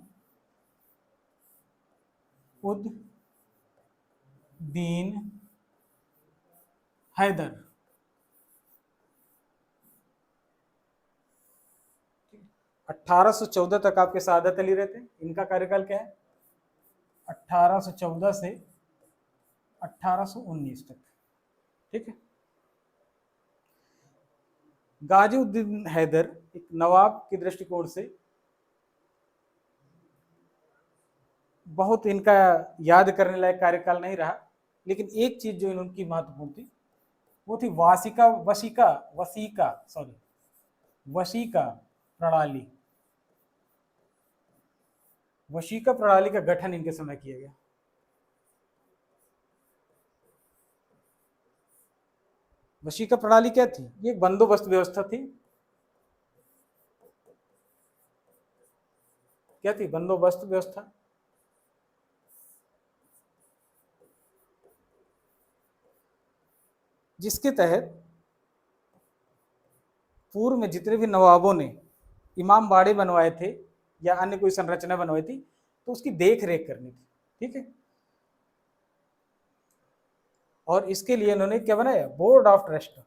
उद दीन हैदर। 1814 तक आपके सादत अली रहते हैं। इनका कार्यकाल क्या है? 1814 से 1819 तक, ठीक है। गाजीउद्दीन हैदर एक नवाब के दृष्टिकोण से बहुत इनका याद करने लायक कार्यकाल नहीं रहा, लेकिन एक चीज जो इनकी महत्वपूर्ण थी वो थी वसीका प्रणाली। वशीका प्रणाली का गठन इनके समय किया गया। वशीका प्रणाली क्या थी? ये एक बंदोबस्त व्यवस्था थी। क्या थी? बंदोबस्त व्यवस्था। जिसके तहत पूर्व में जितने भी नवाबों ने इमाम बाड़े बनवाए थे या अन्य कोई संरचना बनवाई थी तो उसकी देख रेख करनी थी, ठीक है। और इसके लिए इन्होंने क्या बनाया? Board of trust.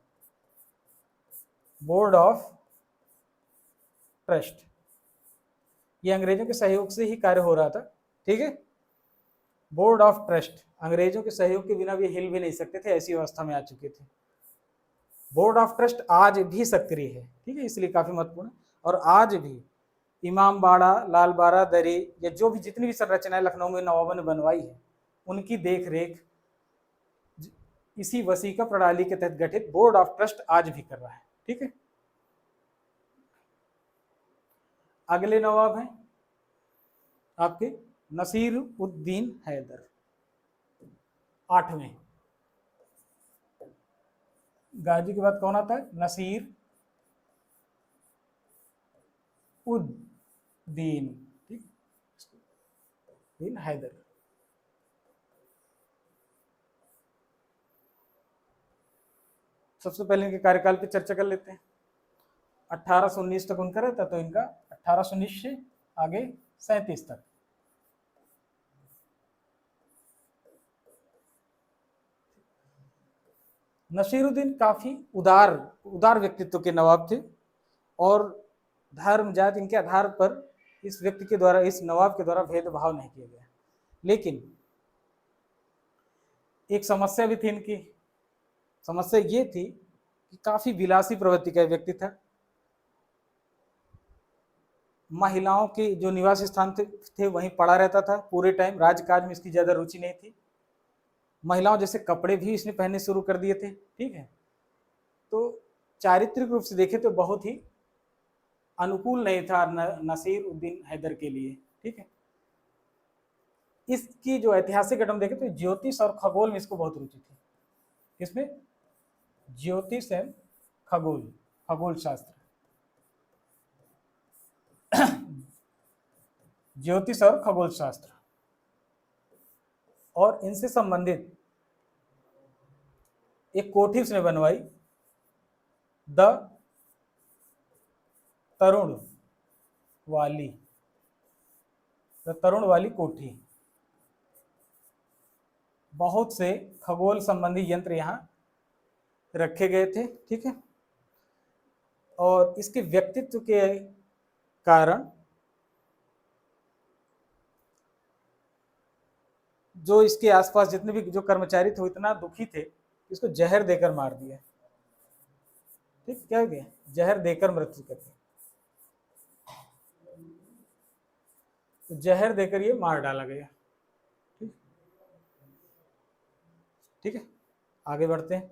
Board of trust, ये अंग्रेजों के सहयोग से ही कार्य हो रहा था, ठीक है। बोर्ड ऑफ ट्रस्ट, अंग्रेजों के सहयोग के बिना भी हिल भी नहीं सकते थे, ऐसी अवस्था में आ चुके थे। बोर्ड ऑफ ट्रस्ट आज भी सक्रिय है, ठीक है, इसलिए काफी महत्वपूर्ण है। और आज भी इमाम बाड़ा, लाल बारादरी या जो भी जितनी भी संरचनाएं लखनऊ में नवाबों ने बनवाई है उनकी देख रेख इसी वसीका प्रणाली के तहत गठित बोर्ड ऑफ ट्रस्ट आज भी कर रहा है, ठीक है। अगले नवाब हैं आपके नसीर उद्दीन हैदर, 8वें। गाजी के बाद कौन आता है? नसीर उद्दीन, ठीक, दीन हैदर। सबसे पहले इनके कार्यकाल पे चर्चा कर लेते हैं। 1819 तक उनका रहता, तो इनका 1819 से आगे 37 तक। नसीरुद्दीन काफी उदार व्यक्तित्व के नवाब थे और धर्म जाति इनके आधार पर इस व्यक्ति के द्वारा, इस नवाब के द्वारा भेदभाव नहीं किया गया। लेकिन एक समस्या भी थी इनकी। समस्या ये थी कि काफी विलासी प्रवृत्ति का व्यक्ति था। महिलाओं के जो निवास स्थान थे वहीं पड़ा रहता था पूरे टाइम, राजकाज में इसकी ज्यादा रुचि नहीं थी। महिलाओं जैसे कपड़े भी इसने पहनने शुरू कर दिए थे, ठीक है। तो चारित्रिक रूप से देखें तो बहुत ही अनुकूल नहीं था नसीर उद्दीन हैदर के लिए, ठीक है। इसकी जो ऐतिहासिक घटना देखें तो ज्योतिष और खगोल में इसको बहुत रुचि थी। इसमें ज्योतिष एवं खगोल, खगोल शास्त्र, ज्योतिष और खगोल शास्त्र, और इनसे संबंधित एक कोठी उसने बनवाई, द तरुण वाली कोठी। बहुत से खगोल संबंधी यंत्र यहाँ रखे गए थे, ठीक है। और इसके व्यक्तित्व के कारण जो इसके आसपास जितने भी जो कर्मचारी थे वो इतना दुखी थे कि इसको जहर देकर मार दिया। ठीक, क्या हो गया, जहर देकर मृत्यु कर दी। तो जहर देकर ये मार डाला गया। ठीक, ठीक है, आगे बढ़ते हैं।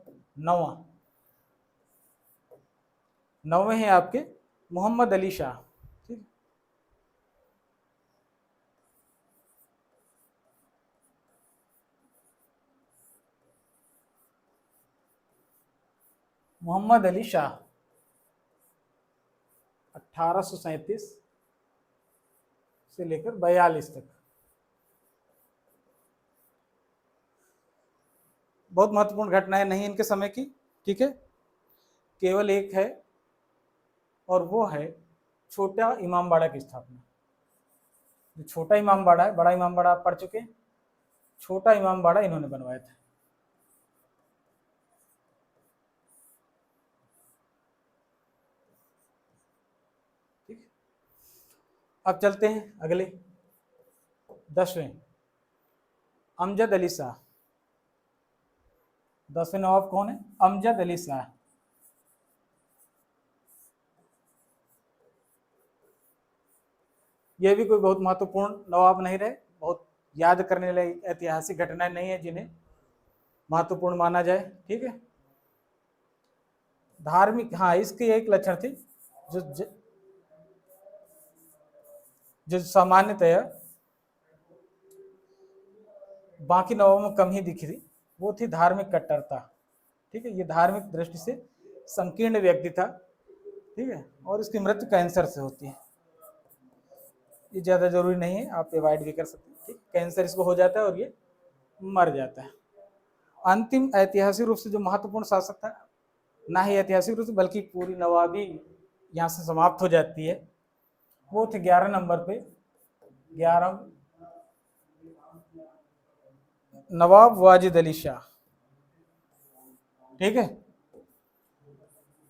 नौवें हैं आपके मोहम्मद अली शाह। ठीक, मोहम्मद अली शाह 1837 से लेकर 42 तक। बहुत महत्वपूर्ण घटनाएं नहीं इनके समय की, ठीक है, केवल एक है और वो है छोटा इमामबाड़ा की स्थापना। जो छोटा इमामबाड़ा है, बड़ा इमामबाड़ा आप पढ़ चुके हैं, छोटा इमामबाड़ा इन्होंने बनवाया था। ठीक, अब चलते हैं अगले 10वें, अमजद अली शाह। 10वें नवाब कौन है? अमजद अली शाह। यह भी कोई बहुत महत्वपूर्ण नवाब नहीं रहे, बहुत याद करने वाली ऐतिहासिक घटनाएं नहीं है जिन्हें महत्वपूर्ण माना जाए। ठीक है, धार्मिक, हाँ, इसके एक लक्षण थी जो जो सामान्यतया बाकी नवाबों में कम ही दिखी थी, वो थी धार्मिक कट्टरता। ठीक है, ये धार्मिक दृष्टि से संकीर्ण व्यक्ति था। ठीक है, और इसकी मृत्यु कैंसर से होती है। ये ज़्यादा जरूरी नहीं है, आप अवॉइड भी कर सकते हैं। ठीक, कैंसर इसको हो जाता है और ये मर जाता है। अंतिम ऐतिहासिक रूप से जो महत्वपूर्ण शासक था, ना ही ऐतिहासिक रूप से बल्कि पूरी नवाबी यहाँ से समाप्त हो जाती है, वो थे 11 नंबर पे 11 नवाब वाजिद अली शाह। ठीक है,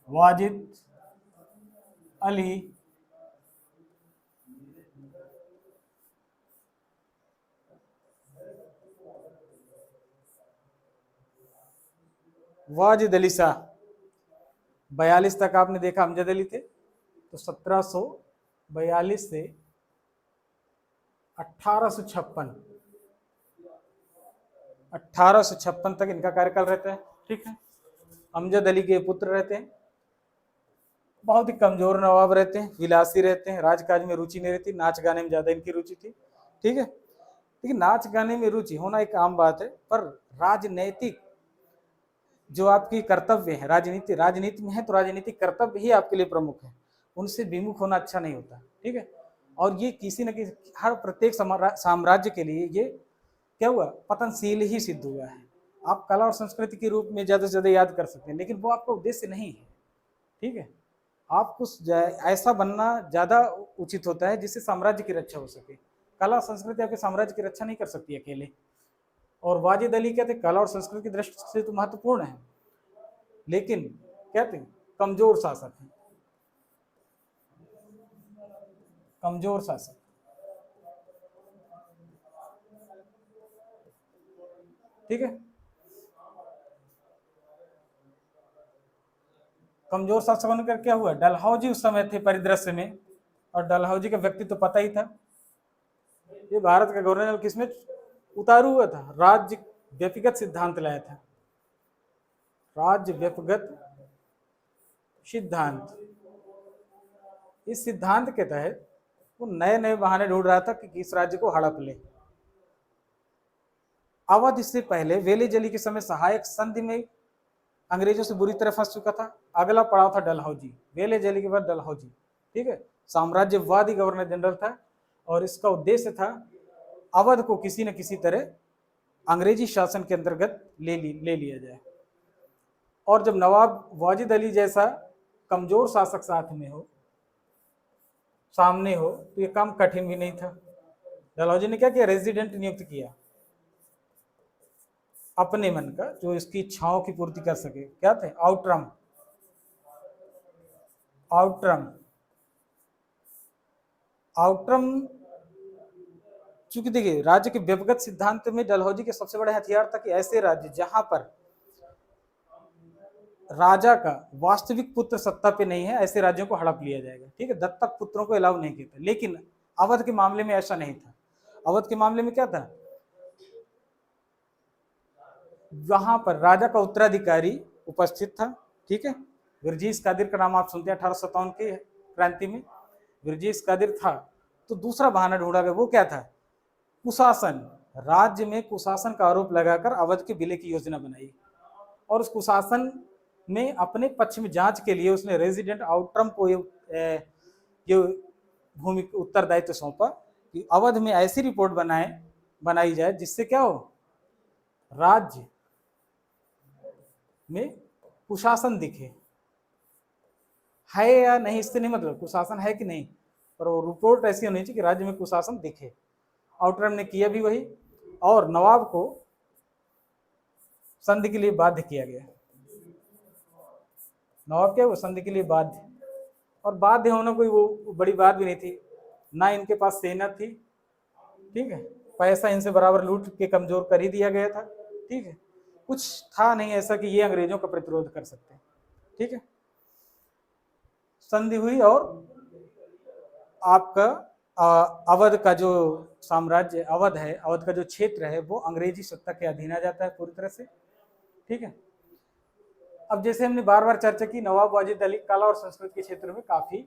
वाजिद अली वाजिद अली शाह 42 तक आपने देखा अमजद अली थे, तो 1742 से 1856 तक इनका कार्यकाल रहता है। ठीक है, अमजद अली के पुत्र रहते हैं, बहुत ही कमजोर नवाब रहते हैं, विलासी रहते हैं, राजकाज में रुचि नहीं रहती, नाच गाने में ज्यादा इनकी रुचि थी। ठीक है, लेकिन नाच गाने में रुचि होना एक आम बात है, पर राजनैतिक जो आपकी कर्तव्य है, राजनीति में है तो राजनीतिक कर्तव्य ही आपके लिए प्रमुख है, उनसे विमुख होना अच्छा नहीं होता। ठीक है, और ये किसी न किसी हर प्रत्येक साम्राज्य के लिए ये क्या हुआ, पतनशील ही सिद्ध हुआ है। आप कला और संस्कृति के रूप में ज्यादा से ज्यादा याद कर सकते हैं, लेकिन वो आपका उद्देश्य नहीं है। ठीक है, आपको ऐसा बनना ज्यादा उचित होता है जिससे साम्राज्य की रक्षा हो सके। कला संस्कृति आपके साम्राज्य की रक्षा नहीं कर सकती अकेले। और वाजिद अली कहते कला और संस्कृति की दृष्टि से तो महत्वपूर्ण है, लेकिन कहते कमजोर शासक है, कमजोर शासक। ठीक है, कमजोर शासक होने का क्या हुआ, डलहौजी उस समय थे परिदृश्य में, और डलहौजी का व्यक्तित्व तो पता ही था, ये भारत का गवर्नर किसमें उतारू हुआ था, राज्य व्यक्तिगत सिद्धांत लाया था, राज्य व्यक्तिगत सिद्धांत। इस सिद्धांत के तहत वो नए नए बहाने ढूंढ रहा था कि किस राज्य को हड़प ले। अवध इससे पहले वेली जली के समय सहायक संधि में अंग्रेजों से बुरी तरह फंस चुका था। अगला पड़ाव था डलहौजी, वेले जली के बाद डलहौजी। ठीक है, साम्राज्यवादी गवर्नर जनरल था और इसका उद्देश्य था अवध को किसी न किसी तरह अंग्रेजी शासन के अंतर्गत ले लिया जाए। और जब नवाब वाजिद अली जैसा कमजोर शासक साथ में हो, सामने हो, तो ये काम कठिन भी नहीं था। डलहौजी ने क्या किया, रेजिडेंट नियुक्त किया, अपने मन का, जो इसकी इच्छाओं की पूर्ति कर सके। क्या थे? Outram, Outram, Outram. चूंकि देखिए राज्य के व्यवगत सिद्धांत में डलहौजी के सबसे बड़े हथियार था कि ऐसे राज्य जहां पर राजा का वास्तविक पुत्र सत्ता पे नहीं है, ऐसे राज्यों को हड़प लिया जाएगा। ठीक है, दत्तक पुत्रों को अलाउ नहीं किया था। लेकिन अवध के मामले में ऐसा नहीं था। अवध के मामले में क्या था? वहां पर राजा का उत्तराधिकारी उपस्थित था। ठीक है, विरजीश कादिर का नाम आप सुनते हैं 1857 की क्रांति में, विरजीश कादिर था। तो दूसरा बहाना ढूंढा गया, वो क्या था? कुशासन। राज्य में कुशासन का आरोप लगाकर अवध के विलय की योजना बनाई, और उस कुशासन में अपने पक्ष में जांच के लिए उसने रेजिडेंट आउटरम को ये भूमि उत्तरदायित्व सौंपा कि अवध में ऐसी रिपोर्ट बनाई जाए जिससे क्या हो, राज्य में कुशासन दिखे। है या नहीं इससे नहीं मतलब, कुशासन है कि नहीं, पर वो रिपोर्ट ऐसी होनी चाहिए कि राज्य में कुशासन दिखे। आउटरम ने किया भी वही, और नवाब को संधि के लिए बाध्य किया गया। नवाब क्या, वो संधि के लिए बाध्य, और बाध्य होना कोई वो बड़ी बात भी नहीं थी। ना इनके पास सेना थी, ठीक है, पैसा इनसे बराबर लूट के कमजोर कर ही दिया गया था। ठीक है, कुछ था नहीं ऐसा कि ये अंग्रेजों का प्रतिरोध कर सकते। ठीक है, संधि हुई और आपका अवध का जो साम्राज्य अवध है, अवध का जो क्षेत्र है वो अंग्रेजी सत्ता के अधीन आ जाता है पूरी तरह से। ठीक है, अब जैसे हमने बार बार चर्चा की, नवाब वाजिद अली कला और संस्कृत के क्षेत्र में काफी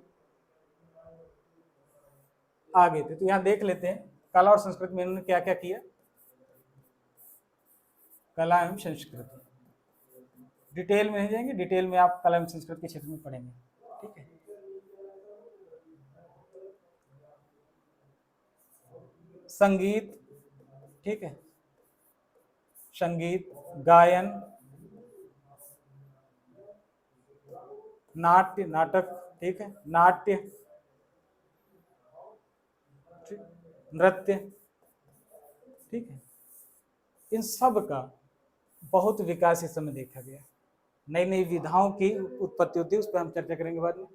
आगे थे। तो यहाँ देख लेते हैं कला और संस्कृत में इन्होंने क्या क्या किया। कला एवं संस्कृत, डिटेल में नहीं जाएंगे, डिटेल में आप कला एवं संस्कृत के क्षेत्र में पढ़ेंगे। ठीक है, संगीत, ठीक है, संगीत, गायन, नाट्य, नाटक, ठीक है, नाट्य, नृत्य, ठीक है, इन सब का बहुत विकास इस समय देखा गया। नई नई विधाओं की उत्पत्ति होती है, उस पर हम चर्चा करेंगे बाद में।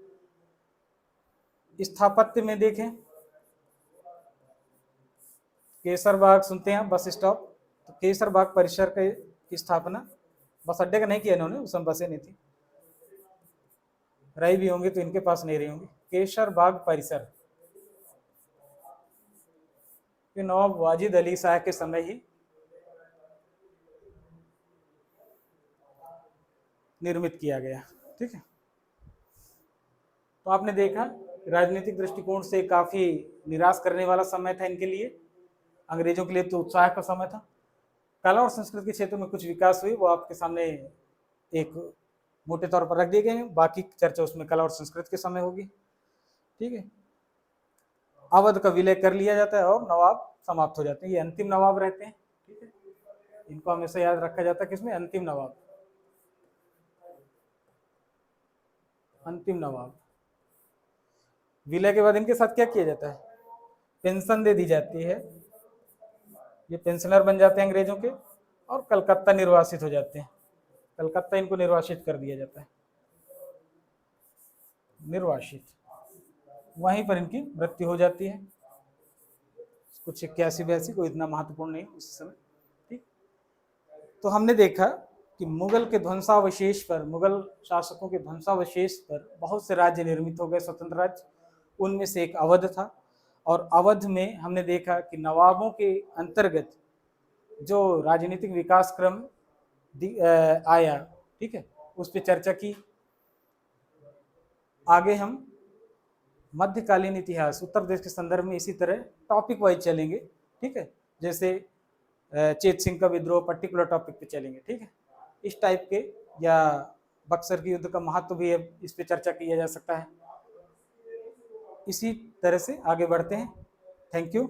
स्थापत्य में देखें, केसरबाग सुनते हैं बस स्टॉप, तो केसरबाग परिसर की स्थापना, बस अड्डे का नहीं किया इन्होंने, उस समय बसें नहीं थी, रही भी होंगी तो इनके पास नहीं रही होंगी। केसरबाग परिसर ये नवाब वाजिद अली शाह के समय ही निर्मित किया गया। ठीक है, तो आपने देखा राजनीतिक दृष्टिकोण से काफी निराश करने वाला समय था इनके लिए, अंग्रेजों के लिए तो उत्साह का समय था। कला और संस्कृति के क्षेत्र में कुछ विकास हुई, वो आपके सामने एक मोटे तौर पर रख दिए गए हैं, बाकी चर्चा उसमें कला और संस्कृति के समय होगी। ठीक है, अवध का विलय कर लिया जाता है और नवाब समाप्त हो जाते हैं, ये अंतिम नवाब रहते हैं। ठीक है, इनको हमेशा याद रखा जाता है, किसमें? अंतिम नवाब, अंतिम नवाब। विलय के बाद इनके साथ क्या किया जाता है? पेंशन दे दी जाती है, ये पेंशनर बन जाते हैं अंग्रेजों के, और कलकत्ता निर्वासित हो जाते हैं। कलकत्ता इनको निर्वासित कर दिया जाता है, निर्वासित, वहीं पर इनकी मृत्यु हो जाती है, कुछ 81-82, कोई इतना महत्वपूर्ण नहीं उस समय। ठीक, तो हमने देखा कि मुगल के ध्वंसावशेष पर, मुगल शासकों के ध्वंसावशेष पर बहुत से राज्य निर्मित हो गए, स्वतंत्र राज्य, उनमें से एक अवध था। और अवध में हमने देखा कि नवाबों के अंतर्गत जो राजनीतिक विकास क्रम आया, ठीक है, उस पर चर्चा की। आगे हम मध्यकालीन इतिहास उत्तर प्रदेश के संदर्भ में इसी तरह टॉपिक वाइज चलेंगे। ठीक है, जैसे चेत सिंह का विद्रोह पर्टिकुलर टॉपिक पे चलेंगे। ठीक है, इस टाइप के, या बक्सर की युद्ध का महत्व भी है, इस पे चर्चा किया जा सकता है। इसी तरह से आगे बढ़ते हैं। Thank you.